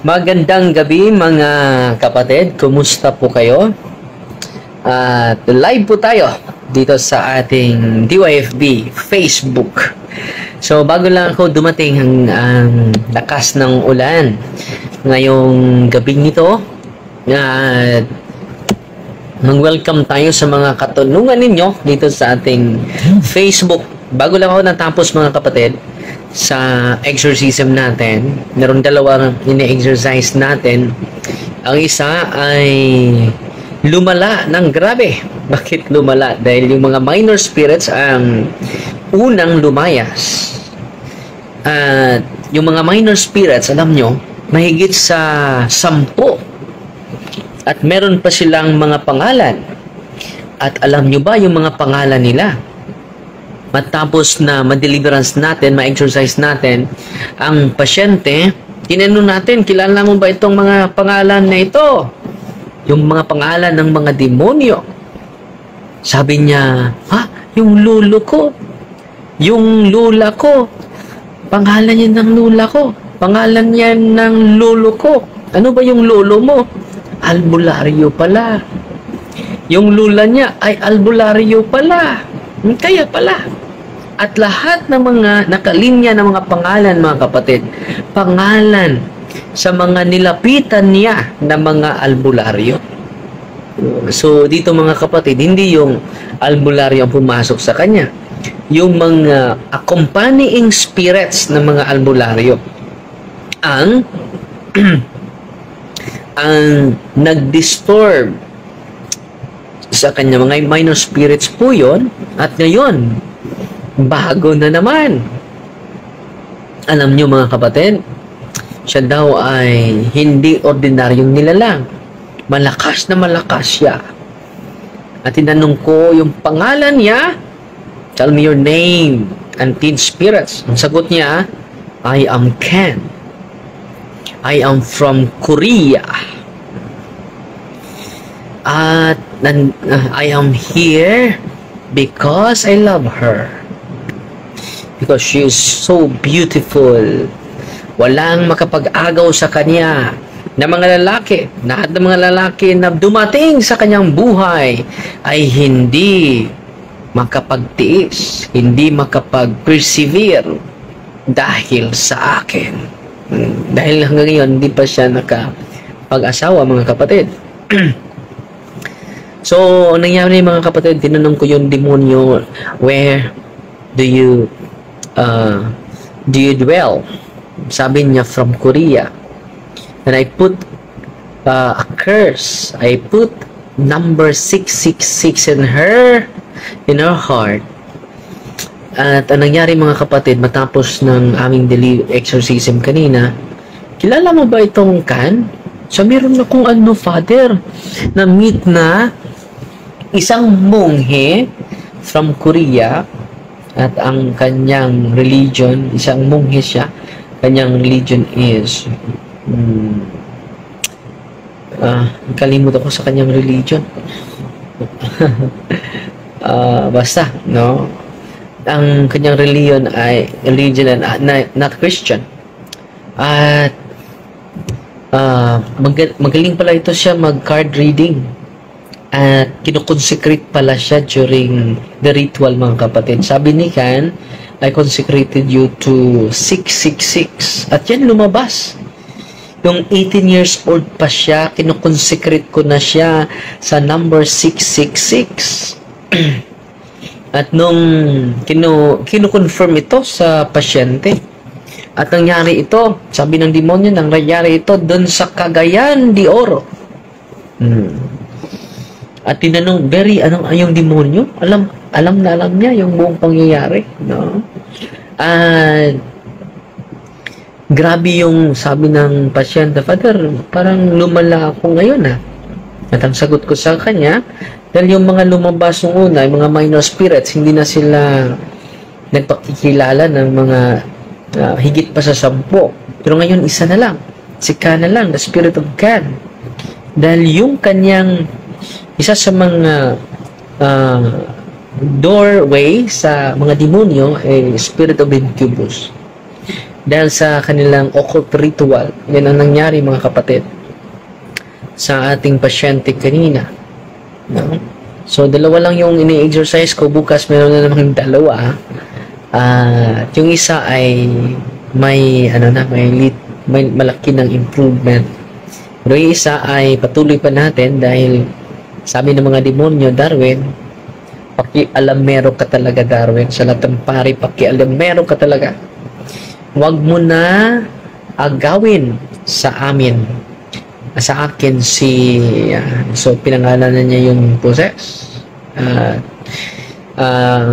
Magandang gabi mga kapatid, kumusta po kayo? At live po tayo dito sa ating DYFB Facebook. So bago lang ako dumating ang lakas ng ulan ngayong gabing ito, at mag-welcome tayo sa mga katanungan ninyo dito sa ating Facebook. Bago lang ako natapos mga kapatid sa exorcism natin, meron dalawang ine-exercise natin. Ang isa ay lumala ng grabe. Bakit lumala? Dahil yung mga minor spirits ang unang lumayas. At yung mga minor spirits, alam nyo, mahigit sa 10. At meron pa silang mga pangalan. At alam nyo ba yung mga pangalan nila? Matapos na ma-deliverance natin, ma-exercise natin ang pasyente, tinanong natin, kilala mo ba itong mga pangalan na ito? Yung mga pangalan ng mga demonyo. Sabi niya, yung lulo ko, yung lula ko, pangalan yan ng lula ko, pangalan yan ng lolo ko. Ano ba yung lolo mo? Albularyo pala. Yung lula niya ay albularyo pala. Kaya pala. At lahat ng mga nakalinya ng mga pangalan, mga kapatid, pangalan sa mga nilapitan niya na mga albularyo. So, dito mga kapatid, hindi yung albularyo ang pumasok sa kanya. Yung mga accompanying spirits ng mga albularyo ang nag-disturb sa kanya. Mga minor spirits po yun. At ngayon, bago na naman. Alam nyo mga kapatid, siya daw ay hindi ordinaryong nilalang. Malakas na malakas siya. At tinanong ko yung pangalan niya, tell me your name, unclean spirits. Ang sagot niya, I am Ken. I am from Korea. At I am here because I love her. Because she is so beautiful. Walang makapag-agaw sa kanya na mga lalaki. Lahat ng mga lalaki na dumating sa kanyang buhay ay hindi makapagtiis, hindi makapag-persevere dahil sa akin. Dahil hanggang ngayon, hindi pa siya nakapag-asawa, mga kapatid. So, ang nangyari mga kapatid, tinanong ko yung demonyo, where do you dwell? Sabi niya, from Korea. And I put a curse. I put number 666 in her heart. At ang nangyari mga kapatid, matapos ng aming exorcism kanina, kilala mo ba itong Kan? So, meron akong father, na meet na isang monghe from Korea. At ang kanyang religion, isang monghe siya, kanyang religion is kalimutan ko sa kanyang religion. Basta, no? Ang kanyang religion ay not Christian. At magaling pala ito siya mag-card reading. At kinukonsecrate pala siya during the ritual, mga kapatid. Sabi ni Kan, I consecrated you to 666. At yan lumabas. Yung 18 years old pa siya, kinukonsecrate ko na siya sa number 666. At nung kinukonfirm ito sa pasyente, at nangyari ito, sabi ng demonyo, nangyari ito doon sa Cagayan de Oro. At tinanong, yung demonyo, alam niya yung buong pangyayari, no? At grabe yung sabi ng pasyente, Father, parang lumala ako ngayon, At ang sagot ko sa kanya, dahil yung mga lumabas ng una, yung mga minor spirits, hindi na sila nagpakikilala ng mga higit pa sa 10. Pero ngayon, isa na lang. Si Kan na lang, the spirit of Kan. Dahil yung kanyang isa sa mga doorway sa mga demonyo ay spirit of incubus. dahil sa kanilang occult ritual. Yan ang nangyari mga kapatid sa ating pasyente kanina. No? So, dalawa lang yung ini-exercise ko. Bukas meron na namang dalawa. Yung isa ay may malaki ng improvement. Pero yung isa ay patuloy pa natin dahil sabi ng mga demonyo, Darwin, pakialamero ka talaga, Darwin. Sa latampari, pakialamero ka talaga. Huwag mo na agawin sa amin. Sa akin so pinangalan na niya yung possess.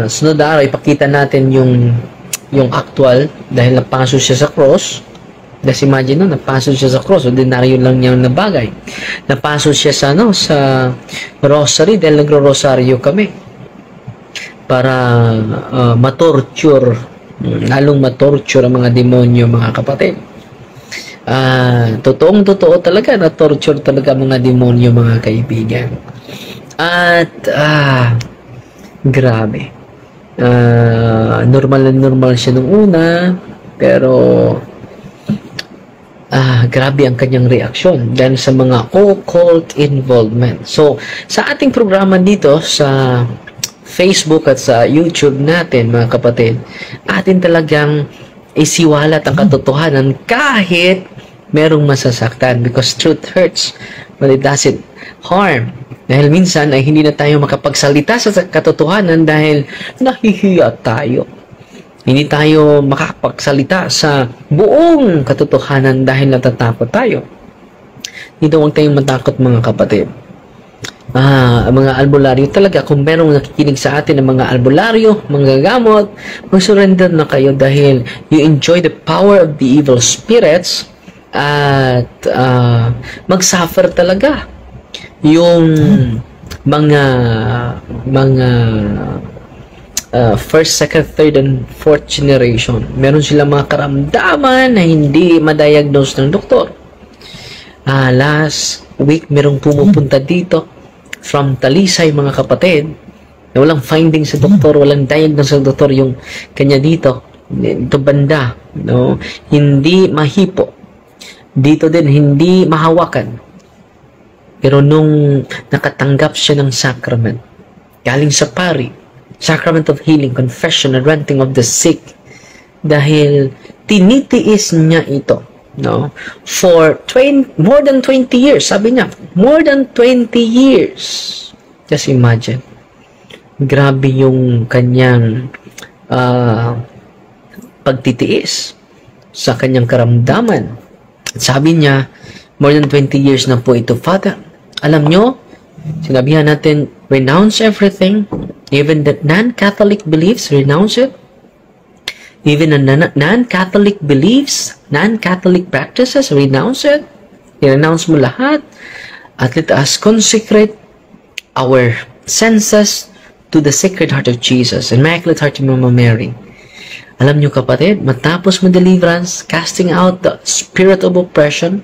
Sunod na araw, ipakita natin yung actual dahil napaso siya sa cross. Just imagine napaso siya sa cross, ordinaryo lang niya na bagay. Napaso siya sa rosary dahil nagro-rosaryo kami para matorture, lalong matorture ang mga demonyo, mga kapatid. Totoo talaga na torture talaga mga demonyo, mga kaibigan. At grabe, normal siya nung una, pero grabe ang kanyang reaksyon dahil sa mga occult involvement. So sa ating programa dito sa Facebook at sa YouTube natin, mga kapatid, atin talagang isiwalat ang katotohanan kahit merong masasaktan, because truth hurts but it doesn't harm. Dahil minsan ay hindi na tayo makapagsalita sa katotohanan dahil nahihiya tayo. Hindi tayo makapagsalita sa buong katotohanan dahil natatakot tayo. Dito huwag tayong matakot, mga kapatid. Mga albularyo talaga, kung merong nakikinig sa atin ng mga albularyo, mga gamot, mag-surrender na kayo dahil you enjoy the power of the evil spirits at mag-suffer talaga yung mga first, second, third, and fourth generation. Meron silang mga karamdaman na hindi ma-diagnose ng doktor. Last week, merong pumupunta dito from Talisay, mga kapatid, na walang finding sa doktor, walang diagnose sa doktor yung kanya dito banda, no? Hindi mahipo. Dito din, hindi mahawakan. Pero nung nakatanggap siya ng sacrament, galing sa pari, sacrament of healing, confession, and renting of the sick, dahil tinitiis niya ito, no? For more than 20 years, sabi niya, more than 20 years. Just imagine. Grabe yung kanyang pagtitiis sa kanyang karamdaman. Sabi niya, more than 20 years na po ito, Father. Alam nyo, sinabihan natin, renounce everything, even the non-Catholic beliefs, renounce it. Even the non-Catholic beliefs, non-Catholic practices, renounce it. I-renounce mo lahat. At let us consecrate our senses to the Sacred Heart of Jesus, Immaculate Heart of Mama Mary. Alam nyo, kapatid, matapos mo deliverance, casting out the spirit of oppression,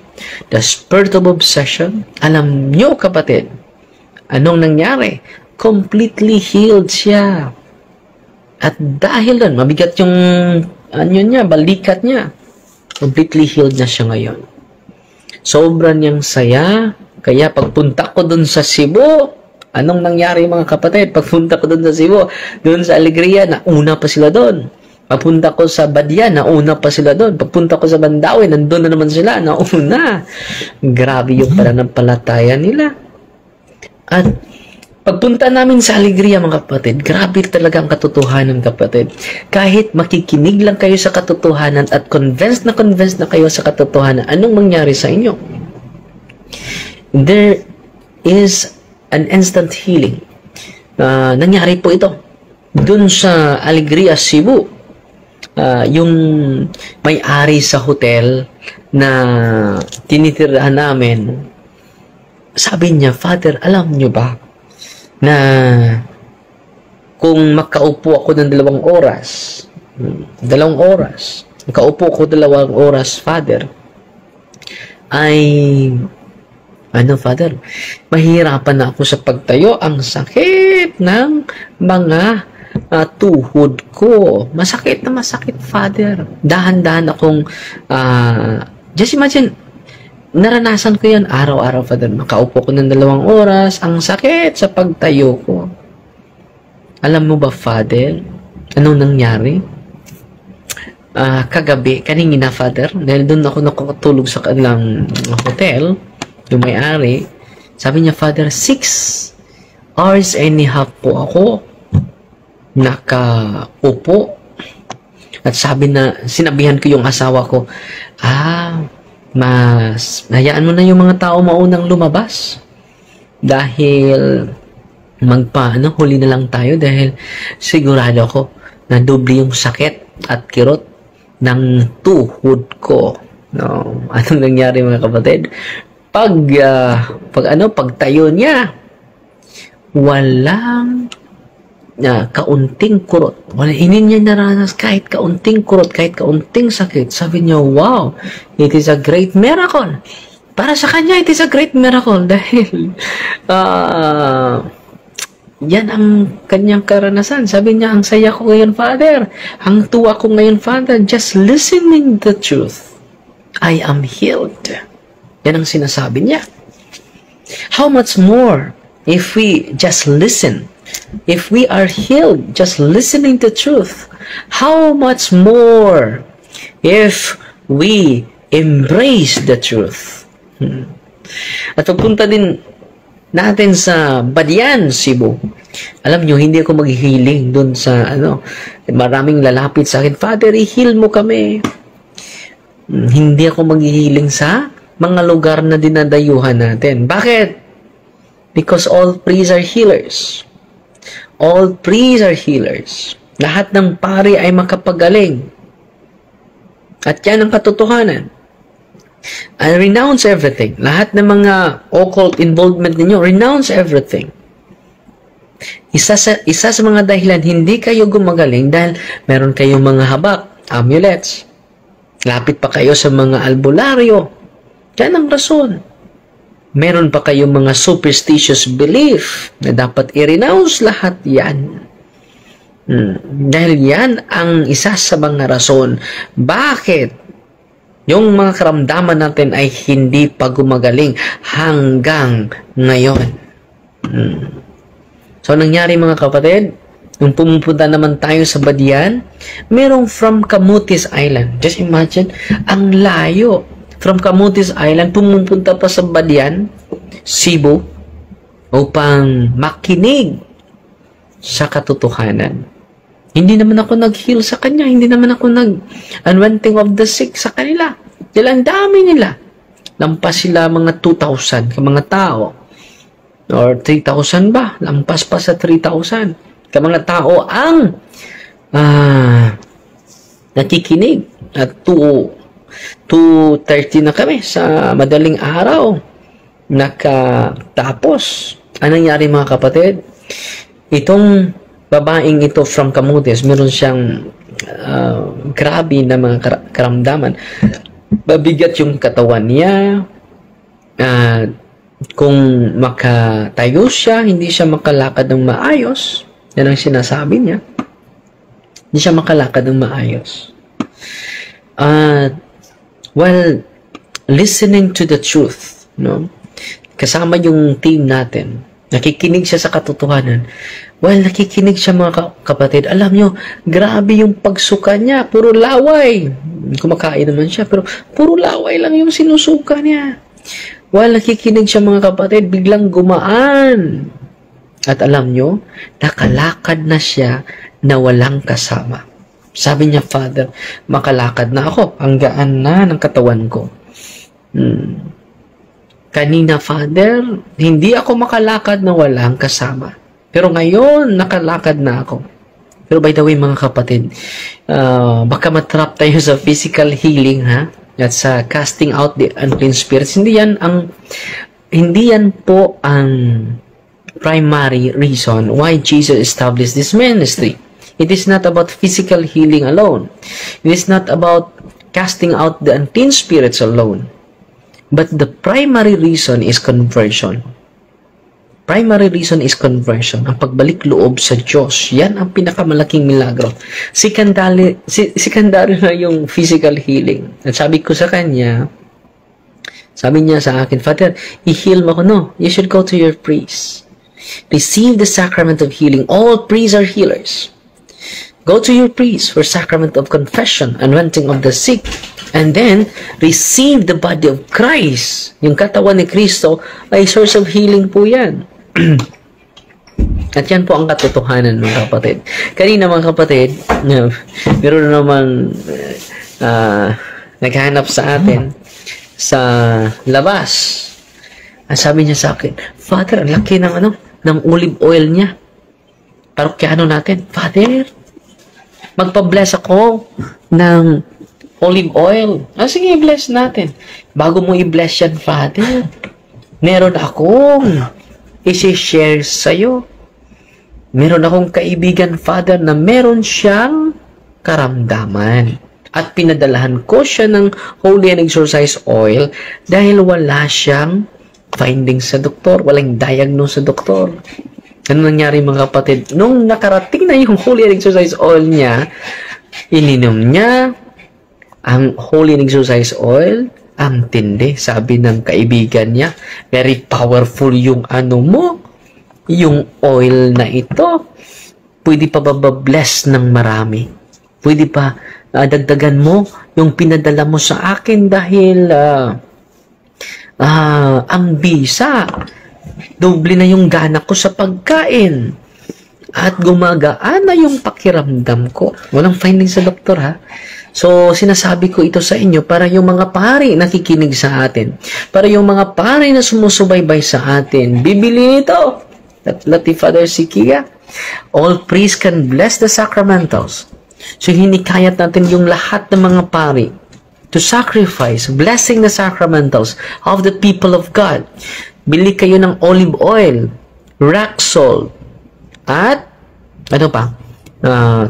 the spirit of obsession, alam nyo, kapatid, anong nangyari? Completely healed siya. At dahil doon, mabigat yung balikat niya. Completely healed na siya ngayon. Sobrang niyang saya. Kaya pagpunta ko doon sa Cebu, anong nangyari, mga kapatid? Pagpunta ko doon sa Cebu, doon sa Alegria, nauna pa sila doon. Pagpunta ko sa Badia, nauna pa sila doon. Pagpunta ko sa Mandaue, nandun na naman sila, nauna. Grabe yung pananampalataya nila. At pagpunta namin sa Alegria, mga kapatid, grabe talaga ang katotohanan, kapatid. Kahit makikinig lang kayo sa katotohanan at convinced na kayo sa katotohanan, anong mangyari sa inyo? There is an instant healing. Nangyari po ito doon sa Alegria, Cebu. Yung may-ari sa hotel na tinitirahan namin, sabi niya, Father, alam niyo ba na kung makaupo ako ng 2 oras, makaupo ako 2 oras, Father, ay Father, mahirapan na ako sa pagtayo. Ang sakit ng mga tuhod ko. Masakit na masakit, Father. Dahan-dahan akong, just imagine, naranasan ko yan araw-araw, Father. Makaupo ko ng 2 oras. Ang sakit sa pagtayo ko. Alam mo ba, Father, anong nangyari? Kagabi, kanina, Father, dahil doon ako nakatulog sa kanilang hotel, yung may-ari, sabi niya, Father, 6 hours and a half po ako nakaupo. At sinabihan ko yung asawa ko, hayaan mo na yung mga tao maunang lumabas. Dahil huli na lang tayo dahil sigurado ko na doble yung sakit at kirot ng tuhod ko. No, anong nangyari mga kapatid? Pagtayo niya, walang kaunting kurot. Hindi niya naranas kahit kaunting kurot, kahit kaunting sakit. Sabi niya, wow, it is a great miracle. Para sa kanya, it is a great miracle dahil yan ang kanyang karanasan. Sabi niya, ang saya ko ngayon, Father. Ang tuwa ko ngayon, Father. Just listening the truth. I am healed. Yan ang sinasabi niya. How much more if we just listen? If we are healed, just listening to truth. How much more if we embrace the truth? At pagpunta din natin sa Badian, Cebu. Alam nyo, hindi ako mag-healing dun sa, maraming lalapit sa akin, Father, i-heal mo kami. Hindi ako mag-healing sa mga lugar na dinadayuhan natin. Bakit? Because all priests are healers. All priests are healers. Lahat ng pari ay makapagaling. At yan ang katotohanan. And renounce everything. Lahat ng mga occult involvement ninyo, renounce everything. Isa sa mga dahilan, hindi kayo gumagaling dahil meron kayong mga habak, amulets. Lapit pa kayo sa mga albularyo. Yan ang rason. Meron pa kayong mga superstitious belief na dapat i-renounce lahat yan. Dahil yan ang isa sa mga rason. Bakit? Yung mga karamdaman natin ay hindi pa gumagaling hanggang ngayon. So, nangyari mga kapatid, nung pumupunta naman tayo sa Badian, merong from Camotes Island. Just imagine, ang layo. From Camotes Island, pumupunta pa sa Badian, Cebu, upang makinig sa katotohanan. Hindi naman ako nag-heal sa kanya. Hindi naman ako nag-anointing of the sick sa kanila. Dahil ang dami nila. Lampas sila mga 2,000 ka mga tao. Or 3,000 ba? Lampas pa sa 3,000 ka mga tao ang nakikinig. At 2:30 na kami sa madaling araw. Nakatapos. Anong nangyari mga kapatid? Itong babaeng ito from Camotes, meron siyang grabe na mga karamdaman. Mabigat yung katawan niya. Kung makatayo siya, hindi siya makalakad ng maayos. Yan ang sinasabi niya. Hindi siya makalakad ng maayos. While listening to the truth, kasama yung team natin, nakikinig siya sa katotohanan. While nakikinig siya mga kapatid, alam nyo, grabe yung pagsuka niya. Puro laway. Kumakain naman siya, pero puro laway lang yung sinusuka niya. While nakikinig siya mga kapatid, biglang gumaan. At alam nyo, nakalakad na siya na walang kasama. Sabi niya, Father, makalakad na ako. Ang gaan na ng katawan ko. Kanina, Father, hindi ako makalakad na walang kasama. Pero ngayon, nakalakad na ako. Pero by the way, mga kapatid, baka matrap tayo sa physical healing, ha? At sa casting out the unclean spirits. Hindi yan po ang primary reason why Jesus established this ministry. It is not about physical healing alone. It is not about casting out the unclean spirits alone. But the primary reason is conversion. primary reason is conversion, ang pagbalik loob sa Diyos. Yan ang pinakamalaking milagro. Secondary na yung physical healing. At sabi ko sa kanya, sabi niya sa akin, Father, i-heal mo ko. No, you should go to your priest. Receive the sacrament of healing. All priests are healers. Go to your priest for sacrament of confession, anointing of the sick, and then receive the body of Christ. Yung katawan ni Kristo ay source of healing po yan. At yan po ang katotohanan, mga kapatid. Kanina, mga kapatid, meron namang naghanap sa atin sa labas. Ang sabi niya sa akin, Father, ang laki ng olive oil niya. Parokyano natin, Father, magpa-bless ako ng olive oil. Sige, i-bless natin. Bago mo i-bless yan, Father, meron akong isi-share sa'yo. Meron akong kaibigan, Father, na meron siyang karamdaman. At pinadalahan ko siya ng Holy and Exorcise Oil dahil wala siyang findings sa doktor. Walang diagnose sa doktor. Ano nangyari, mga kapatid? Nung nakarating na yung Holy and Exorcise Oil niya, ininom niya ang Holy and Exorcise Oil. Ang tindi, sabi ng kaibigan niya. Very powerful yung yung oil na ito. Pwede pa ba-bless ng marami? Pwede pa dagdagan mo yung pinadala mo sa akin dahil ang bisa. Doble na yung gana ko sa pagkain. At gumagaan na yung pakiramdam ko. Walang findings sa doktor, ha? So, sinasabi ko ito sa inyo para yung mga pari nakikinig sa atin. Para yung mga pari na sumusubaybay sa atin. Bibili ito. At Lati Father Sikia. All priests can bless the sacramentals. So, hinikayat natin yung lahat ng mga pari to sacrifice, blessing the sacramentals of the people of God. Bili kayo ng olive oil, rock salt, at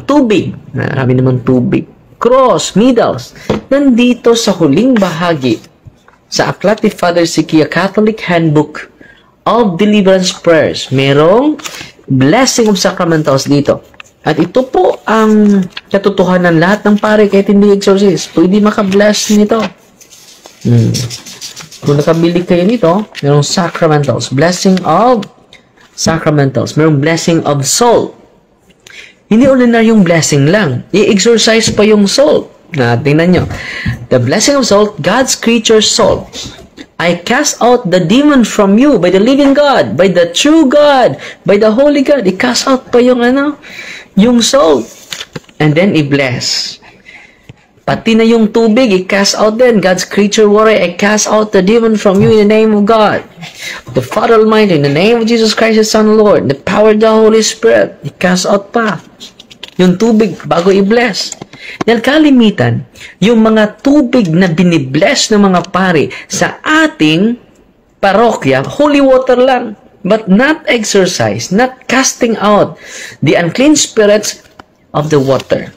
tubig. Marami naman tubig. Cross, needles. Nandito sa huling bahagi sa Aklat ni Father Sikia Catholic Handbook of Deliverance Prayers. Merong blessing of sacramentals dito. At ito po ang katotohanan lahat ng pare kahit hindi exorcist. Pwede makabless nito. Kung nakabili kayo nito, merong sacramentals. Blessing of sacramentals. Merong blessing of soul. Hindi ordinaryong blessing lang. I-exorcise pa yung soul. Tingnan nyo. The blessing of soul, God's creature soul. I cast out the demon from you by the living God, by the true God, by the Holy God. I-cast out pa yung yung soul. And then i-bless. Pati na yung tubig, i-cast out din. God's creature warrior, I cast out the demon from you in the name of God. The Father Almighty, in the name of Jesus Christ, the Son of the Lord, the power of the Holy Spirit, i-cast out pa. Yung tubig, bago i-bless. Dahil kalimitan, yung mga tubig na binibless ng mga pari sa ating parokya, holy water lang. But not exercise, not casting out the unclean spirits of the water.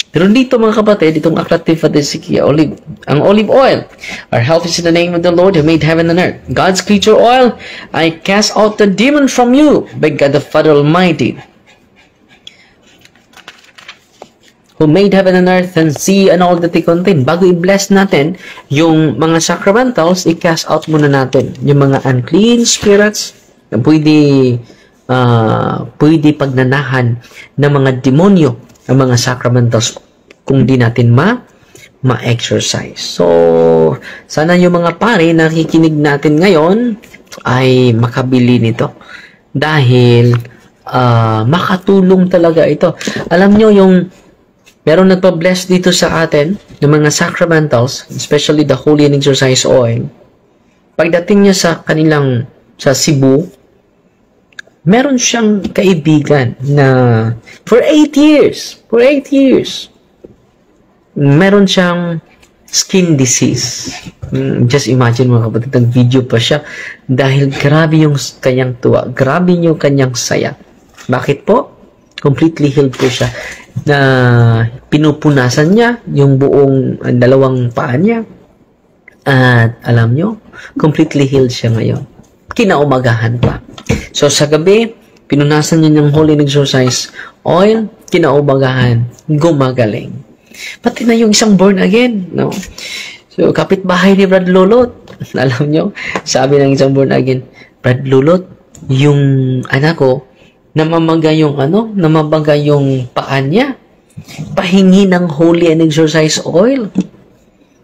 Pero dito, mga kapatid, itong Aklat ni Father Sikia, ang olive oil. Our health is in the name of the Lord who made heaven and earth. God's creature oil, I cast out the demon from you by God the Father Almighty, who made heaven and earth and sea and all that they contain. Bago i-bless natin yung mga sacramentals, i-cast out muna natin yung mga unclean spirits na pwede pagnanahan ng mga demonyo, ang mga sacramentals kung di natin ma-exercise. So, sana yung mga pare na nakikinig natin ngayon ay makabili nito. Dahil makatulong talaga ito. Alam nyo, yung meron nagpa-bless dito sa atin ng mga sacramentals, especially the Holy and Exorcise Oil. Pagdating niya sa Cebu, meron siyang kaibigan na for 8 years, meron siyang skin disease. Just imagine, mga kapatid, nag-video pa siya dahil grabe yung kanyang tuwa, grabe yung kanyang saya. Bakit po? Completely healed po siya. Na pinupunasan niya yung buong dalawang paa niya. At alam nyo, completely healed siya ngayon. kinaumagahan pa. So, sa gabi, pinunasan niya ng holy exercise oil, kinaumagahan, gumagaling. Pati na yung isang born again, no? So, kapitbahay ni Brad Lulot, alam nyo, sabi ng isang born again, Brad Lulot, yung anak ko, namamaga yung paa niya. Pahingi ng holy and exercise oil.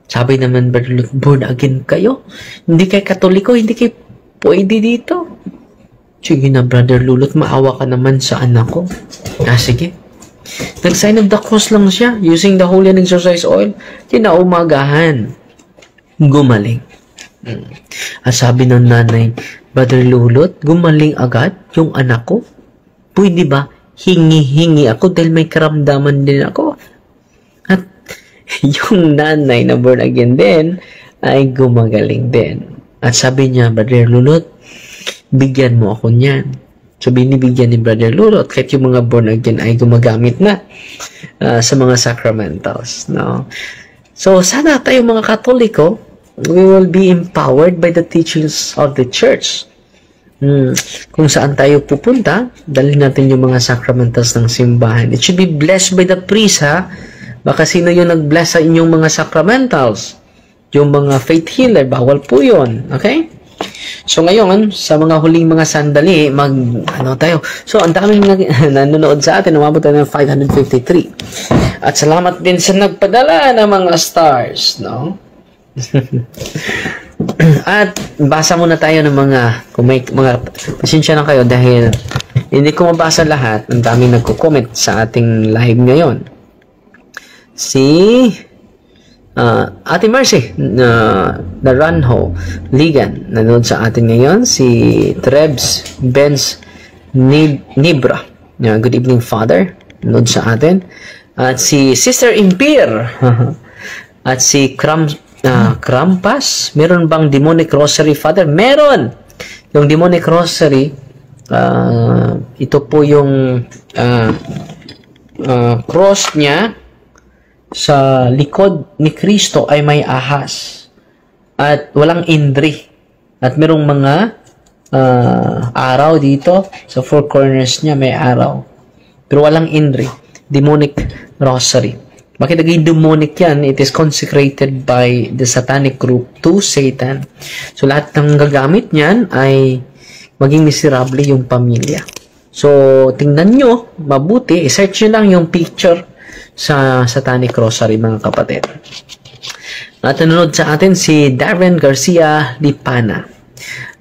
Sabi naman, Brad Lulot, born again kayo? Hindi kayo Katoliko, hindi kayo pwede dito. Sige na, Brother Lulot, maawa ka naman sa anak ko. Sige. Nag-sign of the cross lang siya using the holy and exercise oil. Kinaumagahan. Gumaling. At sabi ng nanay, Brother Lulot, gumaling agad yung anak ko? Pwede ba? Hingi-hingi ako dahil may karamdaman din ako. At yung nanay na born again din ay gumagaling din. At sabi niya, Brother Lulot, bigyan mo ako niyan. So, binibigyan ni Brother Lulot kahit yung mga born again ay gumagamit na sa mga sacramentals. No? So, sana tayo mga Katoliko, we will be empowered by the teachings of the church. Kung saan tayo pupunta, dalhin natin yung mga sacramentals ng simbahan. It should be blessed by the priest, ha? Baka sino yung nag-bless sa inyong mga sacramentals? Yung mga faith healer, bawal po yun. Okay? So ngayon, sa mga huling mga sandali, tayo. So, ang daming nanonood sa atin, umabot tayo ng 553. At salamat din sa nagpadala ng mga stars, no? At basa muna tayo ng kung may mga, pasensya na kayo dahil hindi ko mabasa lahat. Ang daming nagko-comment sa ating live ngayon. Si Ate Mercy Naranjo Ligan nanood sa atin ngayon. Si Trebs Benz Nibra, good evening Father, nanood sa atin. At si Sister Impir at si Krampas, meron bang demonic rosary, Father? Meron! Yung demonic rosary, ito po yung cross niya. Sa likod ni Kristo ay may ahas at walang indri. At merong mga araw dito. Sa four corners niya may araw. Pero walang indri. Demonic rosary. Bakit naging demonic yan? It is consecrated by the satanic group to Satan. So, lahat ng gagamit niyan ay maging miserable yung pamilya. So, tingnan nyo, mabuti, i-search nyo lang yung picture sa satanic rosary, mga kapatid. At nanonood sa atin si Darren Garcia Lipana.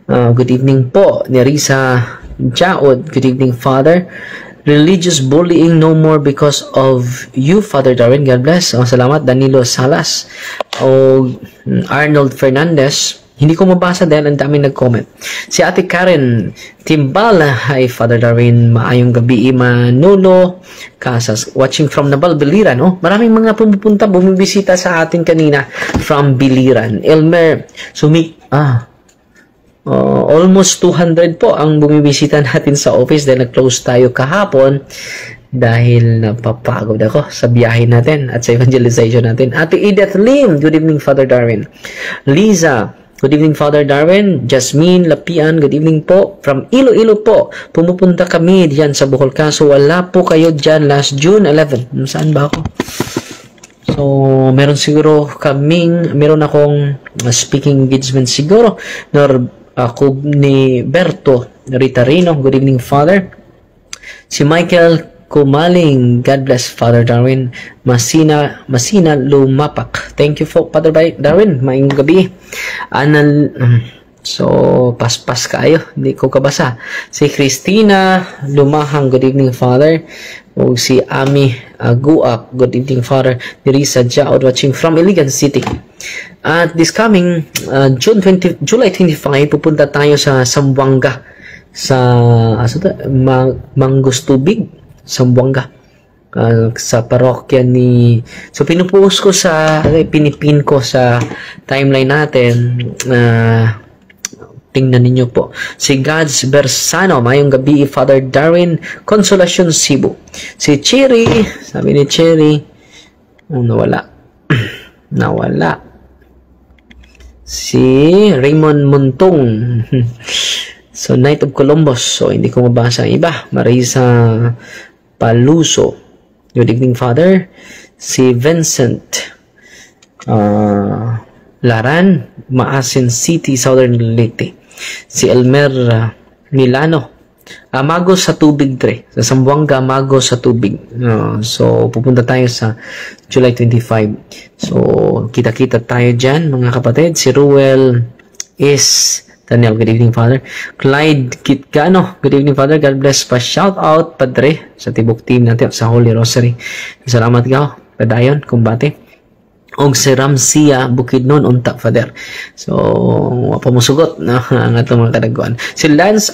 Good evening po. Nerissa Jaod, good evening, Father. Religious bullying no more because of you, Father Darwin. God bless. Salamat. Danilo Salas o Arnold Fernandez. Hindi ko mabasa dahil ang daming nag-comment. Si Ate Karen Timbal. Hi, Father Darwin. Maayong gabi. Manolo Casas. Watching from Nabal, Biliran. Maraming mga pumupunta, bumibisita sa atin kanina from Biliran. Elmer almost 200 po ang bumibisita natin sa office dahil nag-close tayo kahapon dahil napapagod ako sa biyahe natin at sa evangelization natin. Ate Edith Lim, good evening, Father Darwin. Liza, good evening, Father Darwin. Jasmine Lapian, good evening po. From Iloilo po, pumupunta kami diyan sa Bohol, kaso wala po kayo diyan last June 11. Saan ba ako? So, meron akong speaking engagement siguro. Ako ni Berto Ritarino, good evening, Father. Si Michael Kumaling, God bless, Father Darwin. Masina Lumapak, thank you for Father Darwin, maayong gabi. So, paspas kayo, hindi ko kabasa. Si Christina Lumahang, good evening, Father. O si Ami Guak, good evening, Father. Nerissa Jaod, watching from Iligan City. At this coming July 25, pupunta tayo sa Zamboanga, sa Mangustubig, Zamboanga, sa parokya ni... So, pinupost ko pinipin ko sa timeline natin. Tingnan ninyo po. Si God's Bersano, mayong gabi, Father Darwin, Consolacion, Cebu. Si Cherry, sabi ni Cherry, nawala. Si Raymond Montong, So, Knight of Columbus. So, hindi ko mabasa ang iba. Marisa Paluso. Good evening, Father. Si Vincent Laran, Maasin City, Southern Leyte. Si Elmer Milano. Magos sa tubig, Tre. Sa Zamboanga, Magos sa tubig. So, pupunta tayo sa July 25. So, kita-kita tayo dyan, mga kapatid. Si Ruel is Daniel, good evening, Father. Clyde Kitgano, good evening, Father. God bless pa. Shout out, Padre, sa tibok team natin sa Holy Rosary. Salamat ka, padayon, kumbate. Og si Ramsia Bukidnon, unta, Father. So, pamusugot na ang atong mga kadagwan. Si Lance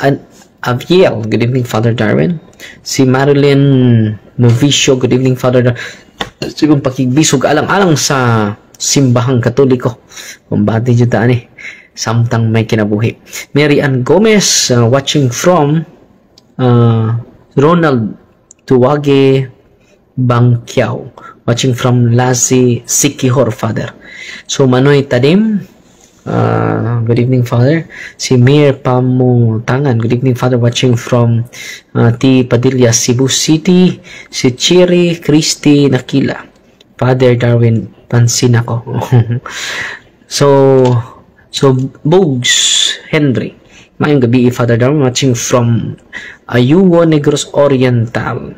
Aviel, good evening, Father Darwin. Si Marilyn Novicio, good evening, Father Darwin. Sigong pakigbisog alang-alang sa simbahang katoliko. Kumbate dyan taan samtang may kinabuhi. Mary Ann Gomez, watching from Ronald Tuwage Bangkiao, watching from Lasi Sikihor, Father. So, Manoy Tadim, good evening, Father. Si Mir Pamutangan, good evening, Father, watching from T. Padilla, Cebu City. Si Chiri Christy Nakila, Father Darwin, pansin ako. So, Bogs Henry, mayong gabi, Father Darwin, watching from Ayuwo, Negros Oriental.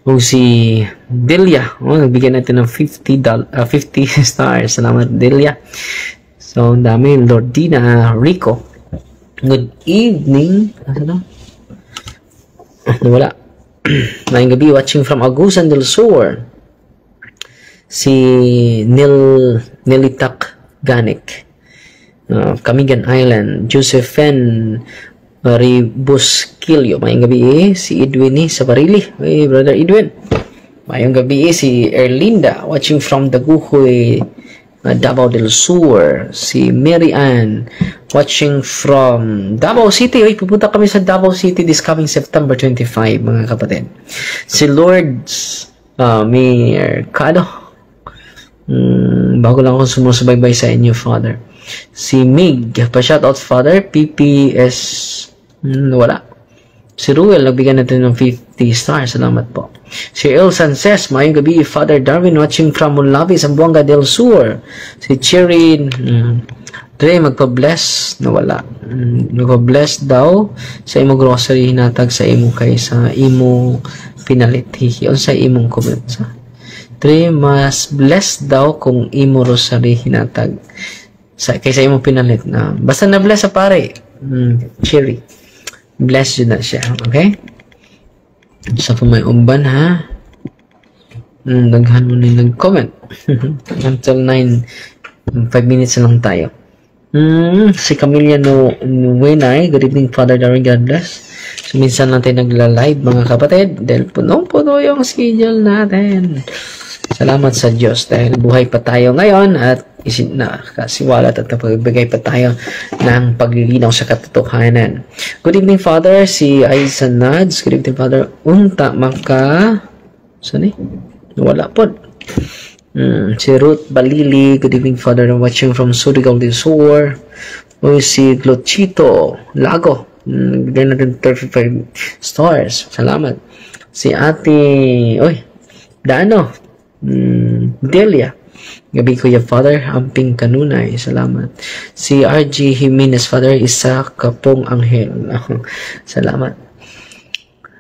O si Delia, nagbigyan natin ng 50 stars. Salamat, Delia. So, ang dami. Lordina Rico, good evening. Wala. Mayong gabi, watching from Agusan del Sur. Si Nilitak Ganik, Camigan Island. Josephine Ribusquillo, mayong gabi. Si Edwin sa Barili. Hey, Brother Edwin, mayong gabi. Si Erlinda, watching from Daguhoy, Davao del Sur. Si Mary Ann, watching from Davao City. Uy, pupunta kami sa Davao City this coming September 25, mga kapatid. Si Lords Mercado, bago lang ako sumusubaybay sa inyo, Father. Si Mig, pa-shoutout, Father. PPS, wala. Si Ruel, nagbigyan natin ng 50 stars. Salamat po. Si El Sances, mayong gabi, Father Darwin, watching from Munlavi, Zamboanga del Sur. Si Cherry Dre, magpa-bless, nawala. Magpa-bless daw sa imo grocery, hinatag sa imo kay sa imo pinalit. O sa imong comment sa Dre, mas bless daw kung imo rosary hinatag kaysa imo pinalit na. Basta na bless sa pare. Cherry. Bless yun na siya. Okay? Sa may umban, ha? Naghan mo na nag-comment. Until 5 minutes na lang tayo. Si Camilla Nuwenay, good evening, Father Darwin, God bless. So, minsan lang tayo nagla-live, mga kapatid, dahil punong-puno yung schedule natin. Salamat sa Diyos dahil buhay pa tayo ngayon at kasiwalat at napagbigay pa tayo ng paglilinaw sa katotohanan. Good evening, Father. Si Aiza Nads, good evening, Father. Unta maka saan wala po. Si Ruth Balili, good evening, Father. Watching from Surigao del Sur. O si Glochito Lago, bigyan natin 35 stars. Salamat. Si Ate Dano Delia, gabi Kuya Father. Amping Kanunay, salamat. Si RG Jimenez, Father, isa kapong anghel. Salamat.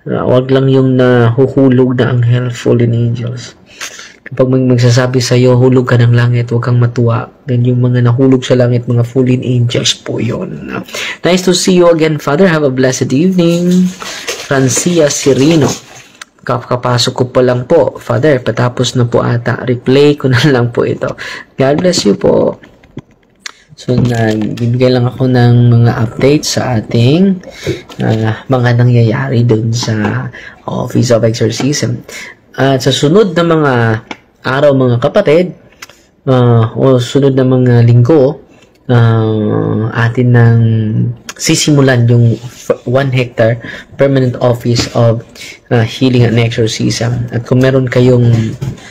Wag lang yung nahuhulog na anghel, fallen angels. Kapag magsasabi sa iyo, hulog ka ng langit, huwag kang matuwa. Then yung mga nahulog sa langit, mga fallen angels po yun. Nice to see you again, Father. Have a blessed evening. Francia Sirino, kapasok ko pa lang po, Father. Patapos na po ata. Replay ko na lang po ito. God bless you po. So, nagbibigay lang ako ng mga updates sa ating mga nangyayari dun sa Office of Exorcism. At sa sunod na mga araw, mga kapatid, o sunod na mga linggo, atin nang sisimulan yung 1 hectare permanent office of healing and exorcism. At kung meron kayong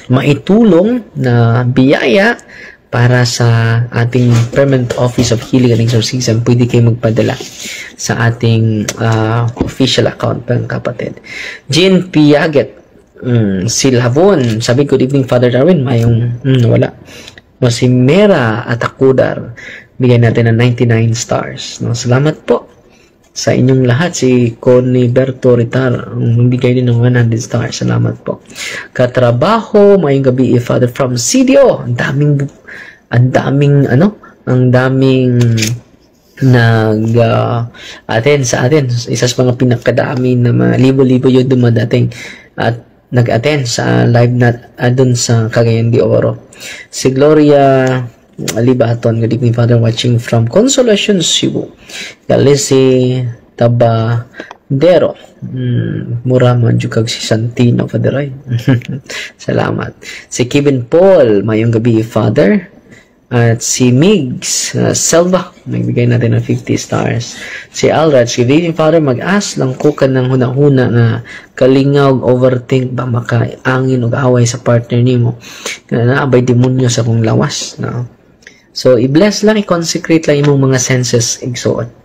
maitulong na biyaya para sa ating permanent office of healing and exorcism, pwede kayo magpadala sa ating official account, mga kapatid. Jean Piaget, si Lavon, sabi, good evening, Father Darwin. Mayong, wala. No, si Mera Atakudar, bigyan natin ng 99 stars. No, salamat po sa inyong lahat. Si Coniberto Ritar, bigay din ng 100 stars. Salamat po. Katrabaho, mayong gabi, Father from CDO. Ang daming nag-attend sa atin. Isa sa mga pinakadami na mga libo-libo yung dumadating at nag-attend sa live na doon sa Cagayan de Oro. Si Gloria Libaton, good evening, Father, watching from Consolacion, Cebu. Galisi Tabadero, mura man jukag si Santino, Father Roy. Salamat. Si Kevin Paul, mayong gabi, Father. At si Migs Selva, nagbigay natin ng 50 stars. Si Alraj, good evening, Father, mag-as lang ko ka ng hunahuna nga kalingaw, overthink ba makaangin o away sa partner nimo na naabay demonyo sa kong lawas. No? So, i-bless lang, i-consecrate lang imong mga senses igsuot.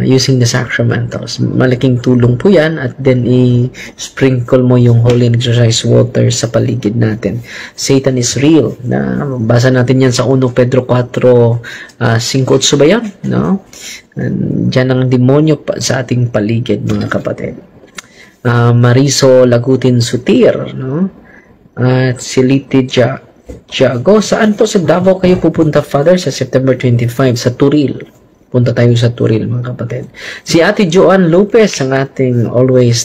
Using the sacramentals. Malaking tulong po yan, at then i-sprinkle mo yung holy exercise water sa paligid natin. Satan is real. Basa natin yan sa 1 Pedro 4, 5-8 ba yan? No? Diyan ang demonyo sa ating paligid, mga kapatid. Mariso Lagutin Sutir, no? At si Liti Jago, saan po sa Davao kayo pupunta, Father? Sa September 25 sa Turil. Punta tayo sa Turil, mga kapatid. Si Ate Joan Lopez, ang ating always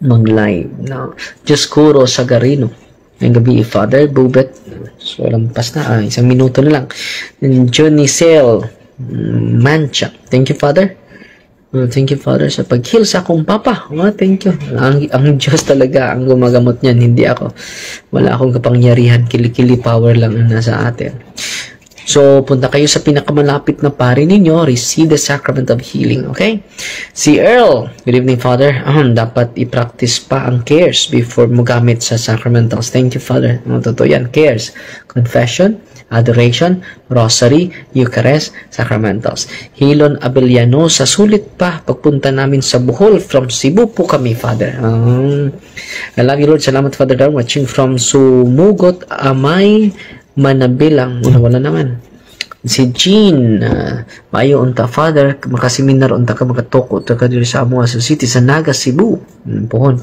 mag-live, no? Dioscuro Sagarino, ang gabi, Father. Bubet, so lampas na, isang minuto na lang. Johnny Sale Mancha, thank you, Father. Thank you, Father, sa pag-heal sa akong papa. Thank you. Ang Diyos talaga ang gumagamot niyan, hindi ako. Wala akong kapangyarihan, kilikili power lang ang nasa atin. So, punta kayo sa pinakamalapit na pari ninyo, receive the sacrament of healing, okay? Si Earl, good evening, Father. Dapat i-practice pa ang cares before mo gamit sa sacramentals. Thank you, Father. Totoo yan, cares. Confession, adoration, rosary, Eucharist, sacramentals. Hilon Abeliano, sa sulit pa, pagpunta namin sa Bohol, from Cebu po kami, Father. I love you, Lord. Salamat, Father Darwin, watching from Sumugot, Amay, Manabilang, wala naman. Si Jean, maayo unta, Father, makaseminar unta ka, makatoko unta ka dito sa Amuaso City, sa Naga, Cebu. Puhon.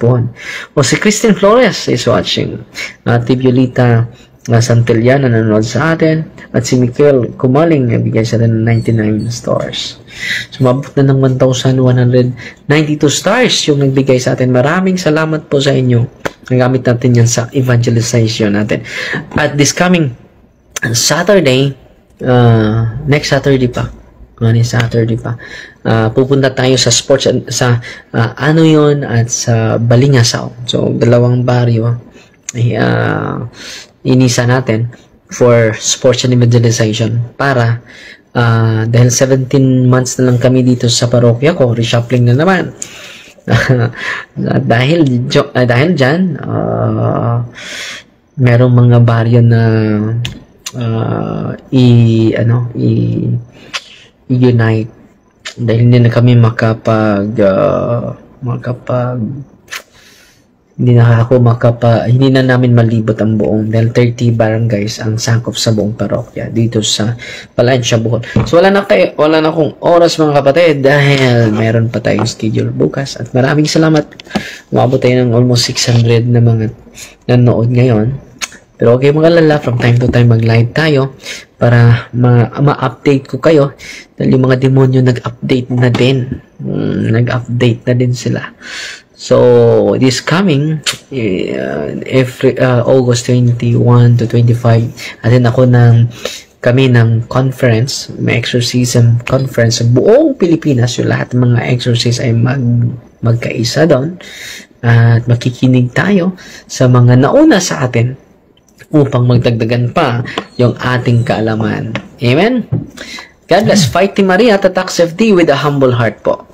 O si Christine Flores is watching. Ate Violeta Santillana nanonood sa atin. At si Michael Kumaling, nabigay sa atin ng 99 stars. Sumabot na ng 1,192 stars yung nagbigay sa atin. Maraming salamat po sa inyo. Nagamit natin yan sa evangelization natin. At this coming Saturday, next Saturday pa, pupunta tayo sa sports, sa Anoyon at sa Balingasaw. So, dalawang baryo inisa natin for sports and evangelization para dahil 17 months na lang kami dito sa parokya ko, reshuffling na naman. dahil dyan, merong mga baryo na i-unite dahil hindi na kami hindi na namin malibot ang buong, dahil 30 barangays ang sakop sa buong parokya dito sa Palancia, Bohol. So wala na akong oras, mga kapatid, dahil meron pa tayong schedule bukas. At maraming salamat. Umabot tayo ng almost 600 na mga nanood ngayon. Pero okay, mga lala, from time to time mag-live tayo para ma-update ko kayo, dahil yung mga demonyo nag-update na din. Nag-update na din sila. So, this coming August 21 to 25, attend ako kami ng conference, may exorcism conference sa buong Pilipinas. Yung lahat ng mga exorcist ay magkaisa doon, at makikinig tayo sa mga nauna sa atin upang magdagdagan pa yung ating kaalaman. Amen? God bless. Fighting Maria, Tatak FD with a humble heart po.